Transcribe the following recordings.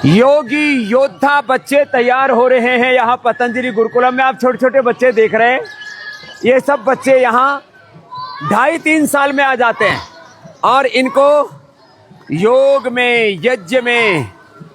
योगी योद्धा बच्चे तैयार हो रहे हैं यहाँ पतंजलि गुरुकुलम में। आप छोटे छोटे बच्चे देख रहे हैं, ये सब बच्चे यहाँ 2.5-3 साल में आ जाते हैं और इनको योग में, यज्ञ में,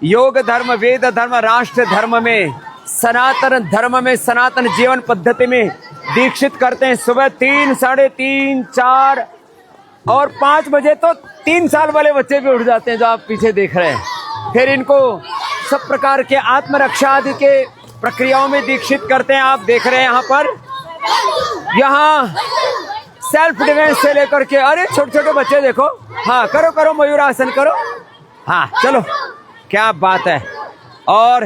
योग धर्म, वेद धर्म, राष्ट्र धर्म में, सनातन धर्म में, सनातन जीवन पद्धति में दीक्षित करते हैं। सुबह 3, 3:30, 4 और 5 बजे तो 3 साल वाले बच्चे भी उठ जाते हैं, जो आप पीछे देख रहे हैं। फिर इनको सब प्रकार के आत्मरक्षा आदि के प्रक्रियाओं में दीक्षित करते हैं। आप देख रहे हैं यहाँ पर, यहाँ सेल्फ डिफेंस से लेकर के, अरे छोटे छोटे बच्चे देखो, हाँ करो करो मयूरासन करो, हाँ चलो, क्या बात है। और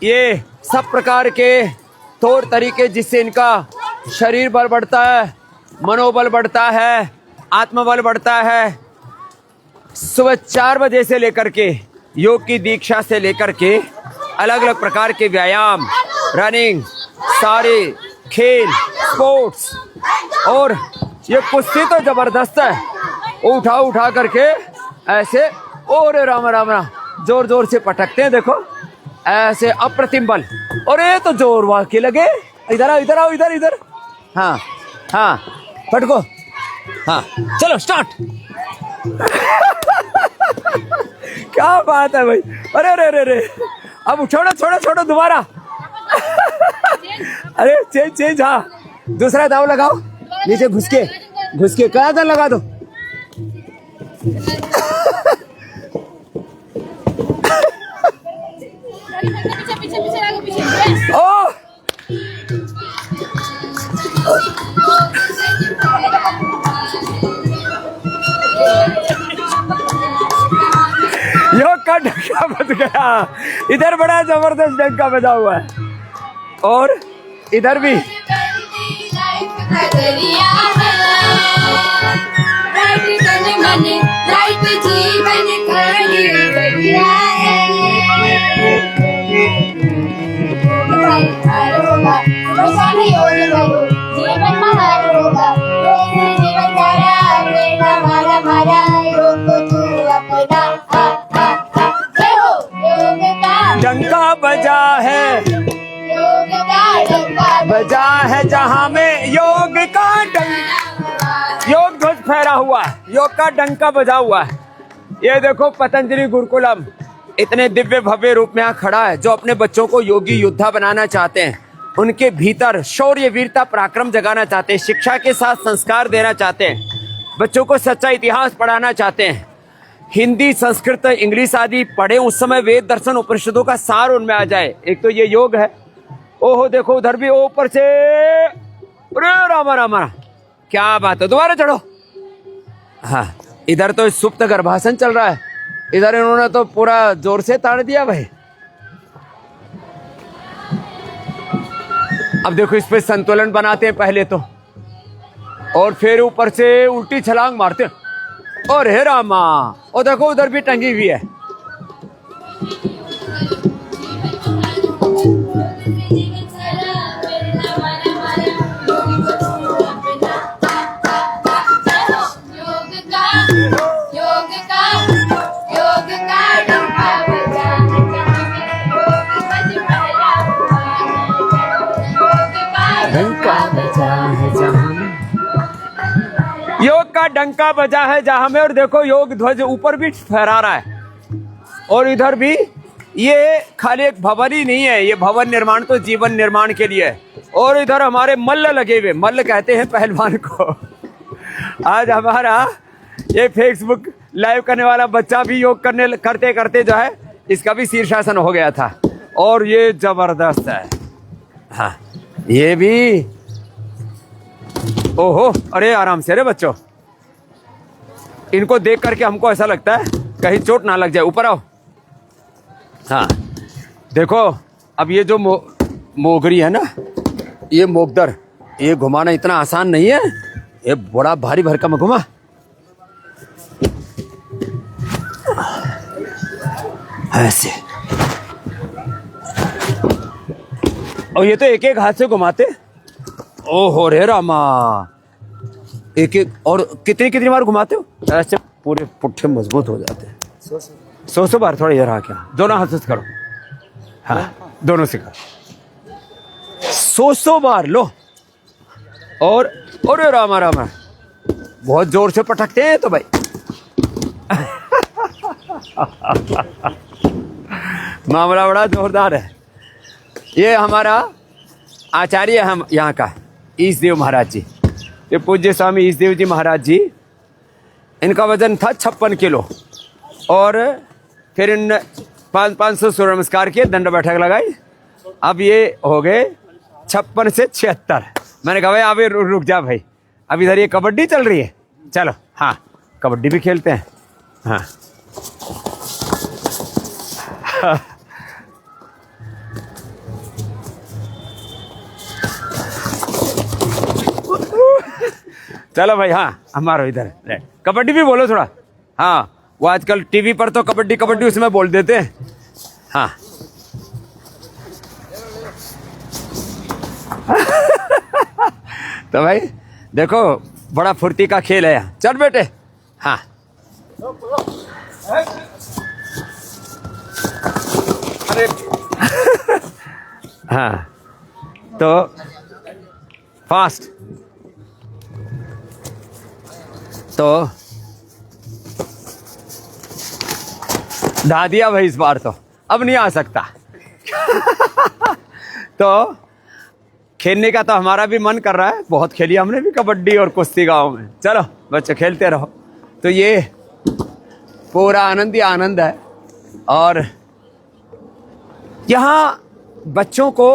ये सब प्रकार के तौर तरीके जिससे इनका शरीर बल बढ़ता है, मनोबल बढ़ता है, आत्मबल बढ़ता है। सुबह 4 बजे से लेकर के योग की दीक्षा से लेकर के अलग अलग प्रकार के व्यायाम, रनिंग, सारे खेल, स्पोर्ट्स, और ये कुश्ती तो जबरदस्त है, उठा उठा करके ऐसे, और राम राम राम जोर जोर से पटकते हैं, देखो ऐसे अप्रतिम बल। और ये तो जोर वाके लगे, इधर आओ इधर आओ, इधर इधर, हाँ हाँ पटको, हाँ चलो स्टार्ट। क्या बात है भाई, अरे अरे अरे अरे, अब छोड़ो छोड़ो छोड़ो दोबारा। अरे चेंज चेंज, हाँ दूसरा दाव लगाओ, नीचे घुस के कहा था लगा दो। ओ योग का डंका बज गया, इधर बड़ा जबरदस्त डंका बजा हुआ है, और इधर भी। डंका बजा है, बजा है जहां में योग का डंका, योग ध्वज फहरा हुआ है, योग का डंका बजा हुआ है। ये देखो पतंजलि गुरुकुलम इतने दिव्य भव्य रूप में यहाँ खड़ा है। जो अपने बच्चों को योगी योद्धा बनाना चाहते हैं, उनके भीतर शौर्य, वीरता, पराक्रम जगाना चाहते हैं, शिक्षा के साथ संस्कार देना चाहते हैं, बच्चों को सच्चा इतिहास पढ़ाना चाहते हैं, हिंदी, संस्कृत, इंग्लिश आदि पढ़े, उस समय वेद, दर्शन, उपनिषदों का सार उनमें आ जाए। एक तो ये योग है। ओहो देखो उधर भी, ऊपर से, अरे रामा रामा, क्या बात है, दोबारा चढ़ो। हाँ इधर तो सुप्त गर्भासन चल रहा है, इधर इन्होंने तो पूरा जोर से ताड़ दिया भाई। अब देखो इस पे संतुलन बनाते हैं पहले तो, और फिर ऊपर से उल्टी छलांग मारते हैं, और हे रामा, और देखो उधर भी टंगी हुई है। योग का डंका बजा है जहां में, और देखो योग ध्वज ऊपर भी फहरा रहा है। और इधर भी, ये खाली एक भवन ही नहीं है, ये भवन निर्माण तो जीवन निर्माण के लिए है। और इधर हमारे मल्ल लगे हुए, मल्ल कहते हैं पहलवान को। आज हमारा ये फेसबुक लाइव करने वाला बच्चा भी योग करते करते जो है, इसका भी शीर्षासन हो गया था, और ये जबरदस्त है। हाँ ये भी, ओहो, अरे आराम से रे बच्चों, इनको देख करके हमको ऐसा लगता है कहीं चोट ना लग जाए। ऊपर आओ। हाँ देखो, अब ये जो मोगरी है ना, ये मोगदर, ये घुमाना इतना आसान नहीं है, ये बड़ा भारी भरकम घुमा। ऐसे, और ये तो एक एक हाथ से घुमाते। ओहो रे रामा, एक एक, और कितनी कितनी बार घुमाते हो? ऐसे पूरे पुट्ठे मजबूत हो जाते हैं। 100 बार थोड़ा इधर आ क्या, दोनों हाथ से करो, हाँ दोनों से करो 100 बार लो। और रामा रामा, बहुत जोर से पटकते हैं तो भाई मामला बड़ा जोरदार है। ये हमारा आचार्य है हम यहाँ का, ईशदेव महाराज जी, ये पूज्य स्वामी ईशदेव जी महाराज जी। इनका वजन था 56 किलो और फिर इन 500 सूर्य नमस्कार किए, दंड बैठक लगाई। अब ये हो गए 56 से 76। मैंने कहा भाई अभी रुक जा भाई, अब इधर ये कबड्डी चल रही है, चलो हाँ कबड्डी भी खेलते हैं। हाँ चलो भाई, हाँ हमारा इधर कबड्डी भी बोलो थोड़ा। हाँ वो आजकल टीवी पर तो कबड्डी कबड्डी उसमें बोल देते हैं। हाँ तो भाई देखो बड़ा फुर्ती का खेल है यहाँ। चल बेटे, हाँ अरे हाँ तो फास्ट, तो ढा दिया भाई इस बार तो अब नहीं आ सकता तो खेलने का तो हमारा भी मन कर रहा है, बहुत खेली हमने भी कबड्डी और कुश्ती गांव में। चलो बच्चे खेलते रहो। तो ये पूरा आनंद ही आनंद है। और यहाँ बच्चों को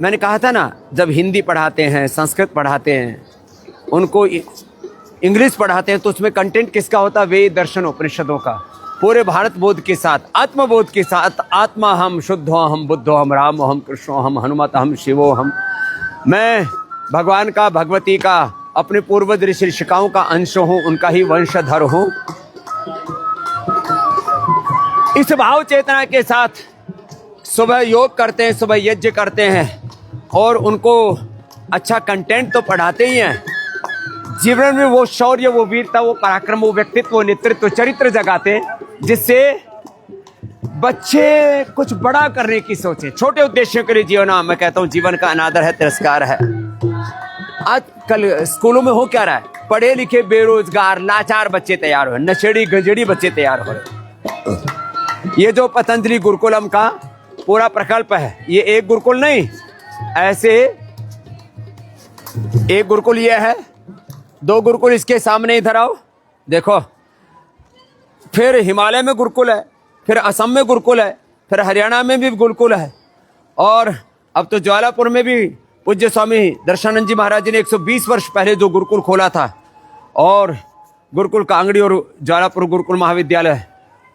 मैंने कहा था ना, जब हिंदी पढ़ाते हैं, संस्कृत पढ़ाते हैं, उनको इंग्लिश पढ़ाते हैं, तो उसमें कंटेंट किसका होता है? वेद दर्शन उपनिषदों का, पूरे भारत बोध के साथ, आत्मबोध के साथ। आत्मा हम, शुद्धो हम, बुद्धो हम, रामो हम, कृष्णो हम, हनुमत हम, शिवो हम। मैं भगवान का, भगवती का, अपने पूर्वज ऋषि ऋषिकाओं का अंश हूँ, उनका ही वंशधर हूँ। इस भाव चेतना के साथ सुबह योग करते हैं, सुबह यज्ञ करते हैं और उनको अच्छा कंटेंट तो पढ़ाते ही हैं, जीवन में वो शौर्य, वो वीरता, वो पराक्रम, वो व्यक्तित्व, वो नेतृत्व, चरित्र जगाते हैं, जिससे बच्चे कुछ बड़ा करने की सोचे, छोटे उद्देश्यों के लिए जीवन। मैं कहता हूँ जीवन का अनादर है, तिरस्कार है। आजकल स्कूलों में हो क्या रहा है? पढ़े लिखे बेरोजगार लाचार बच्चे तैयार हो रहे, नशेड़ी गंजेड़ी बच्चे तैयार हो रहे। ये जो पतंजलि गुरुकुलम का पूरा प्रकल्प है, ये एक गुरुकुल नहीं, ऐसे एक गुरुकुल ये है, 2 गुरुकुल इसके सामने इधर आओ देखो, फिर हिमालय में गुरुकुल है, फिर असम में गुरुकुल है, फिर हरियाणा में भी गुरुकुल है, और अब तो ज्वालापुर में भी पूज्य स्वामी दर्शनानंद जी महाराज जी ने 120 वर्ष पहले जो गुरुकुल खोला था, और गुरुकुल कांगड़ी और ज्वालापुर गुरुकुल महाविद्यालय,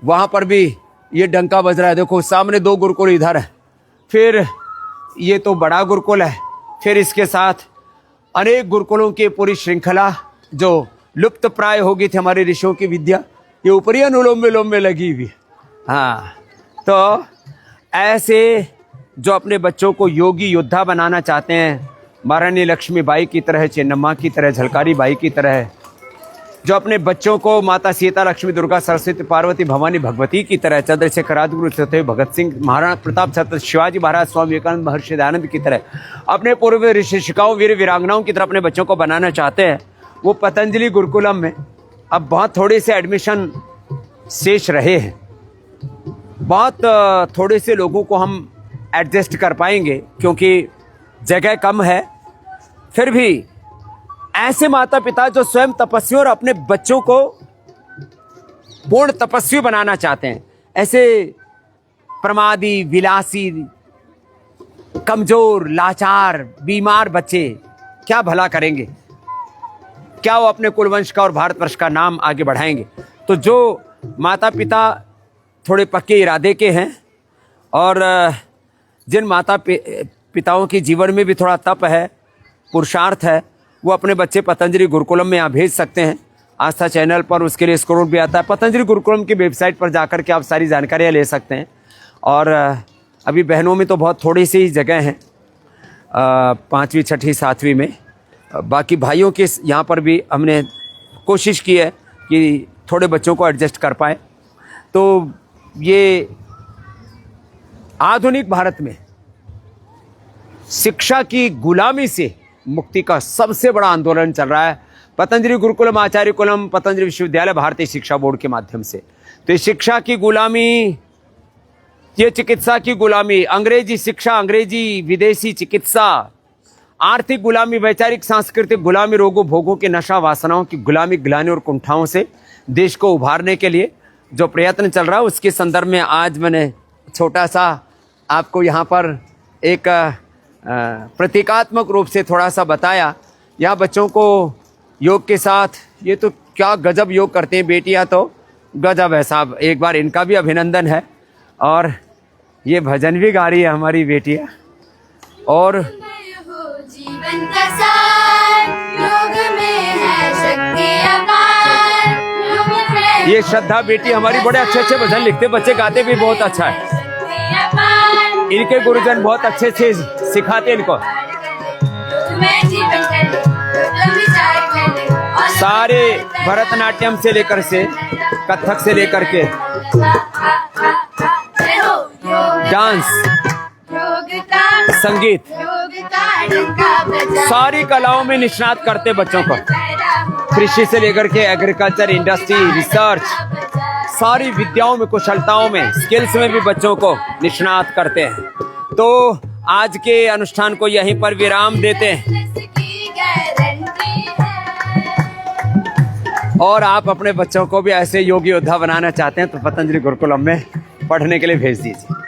वहाँ पर भी ये डंका बज रहा है। देखो सामने 2 गुरुकुल इधर है, फिर ये तो बड़ा गुरुकुल है, फिर इसके साथ अनेक गुरुकुलों की पूरी श्रृंखला जो लुप्त प्राय हो गई थी हमारे ऋषियों की विद्या, ये ऊपरी अनुलोम विलोम में लगी हुई। हाँ, तो ऐसे जो अपने बच्चों को योगी योद्धा बनाना चाहते हैं, महारानी लक्ष्मीबाई की तरह, चेन्नम्मा की तरह, झलकारी बाई की तरह, जो अपने बच्चों को माता सीता, लक्ष्मी, दुर्गा, सरस्वती, पार्वती, भवानी, भगवती की तरह, चंद्रशेखर, राजगुरु, सत्यदेव, भगत सिंह, महाराणा प्रताप, छत्रपति शिवाजी महाराज, स्वामी विवेकानंद, महर्षि दयानंद की तरह, अपने पूर्व ऋषि ऋषिकाओं, वीर वीरांगनाओं की तरह अपने बच्चों को बनाना चाहते हैं, वो पतंजलि गुरुकुलम में अब बहुत थोड़े से एडमिशन शेष रहे हैं। बहुत थोड़े से लोगों को हम एडजस्ट कर पाएंगे क्योंकि जगह कम है। फिर भी ऐसे माता पिता जो स्वयं तपस्वी और अपने बच्चों को पूर्ण तपस्वी बनाना चाहते हैं, ऐसे प्रमादी, विलासी, कमजोर, लाचार, बीमार बच्चे क्या भला करेंगे? क्या वो अपने कुलवंश का और भारतवर्ष का नाम आगे बढ़ाएंगे? तो जो माता पिता थोड़े पक्के इरादे के हैं और जिन माता पिताओं के जीवन में भी थोड़ा तप है, पुरुषार्थ है, वो अपने बच्चे पतंजलि गुरुकुलम में यहाँ भेज सकते हैं। आस्था चैनल पर उसके लिए स्क्रोल भी आता है। पतंजलि गुरुकुलम की वेबसाइट पर जाकर के आप सारी जानकारियाँ ले सकते हैं। और अभी बहनों में तो बहुत थोड़ी सी जगह हैं, 5वीं, 6वीं, 7वीं में। बाकी भाइयों के यहाँ पर भी हमने कोशिश की है कि थोड़े बच्चों को एडजस्ट कर पाएँ। तो ये आधुनिक भारत में शिक्षा की गुलामी से मुक्ति का सबसे बड़ा आंदोलन चल रहा है पतंजलि गुरुकुलम आचार्य कुलम पतंजलि विश्वविद्यालय भारतीय शिक्षा बोर्ड के माध्यम से। तो शिक्षा की गुलामी, ये चिकित्सा की गुलामी, अंग्रेजी शिक्षा, अंग्रेजी विदेशी चिकित्सा, आर्थिक गुलामी, वैचारिक सांस्कृतिक गुलामी, रोगों भोगों के नशा वासनाओं की गुलामी, गिलानी और कुंठाओं से देश को उभारने के लिए जो प्रयत्न चल रहा है उसके संदर्भ में आज मैंने छोटा सा आपको यहाँ पर एक प्रतीकात्मक रूप से थोड़ा सा बताया। यहाँ बच्चों को योग के साथ, ये तो क्या गजब योग करते हैं बेटियाँ, तो गजब है साहब, एक बार इनका भी अभिनंदन है। और ये भजन भी गा रही है हमारी बेटियाँ। और जीवन का सार योग में है शक्ति अपार, योग में ये श्रद्धा बेटी हमारी बड़े अच्छे अच्छे भजन लिखते, बच्चे गाते भी बहुत अच्छा है। शक्ति अपार, इनके गुरुजन बहुत अच्छे से सिखाते इनको। योग में जीवन कर ले, योग विचार कर ले, और सारे भरतनाट्यम से लेकर से कथक से लेकर के डांस, योग का संगीत, योग का डंका बजा, सारी कलाओं में निष्णात करते बच्चों को। कृषि से लेकर के एग्रीकल्चर, इंडस्ट्री, रिसर्च, सारी विद्याओं में, कुशलताओं में, स्किल्स में भी बच्चों को निष्णात करते हैं। तो आज के अनुष्ठान को यहीं पर विराम देते हैं। और आप अपने बच्चों को भी ऐसे योग योद्धा बनाना चाहते हैं तो पतंजलि गुरुकुलम में पढ़ने के लिए भेज दीजिए।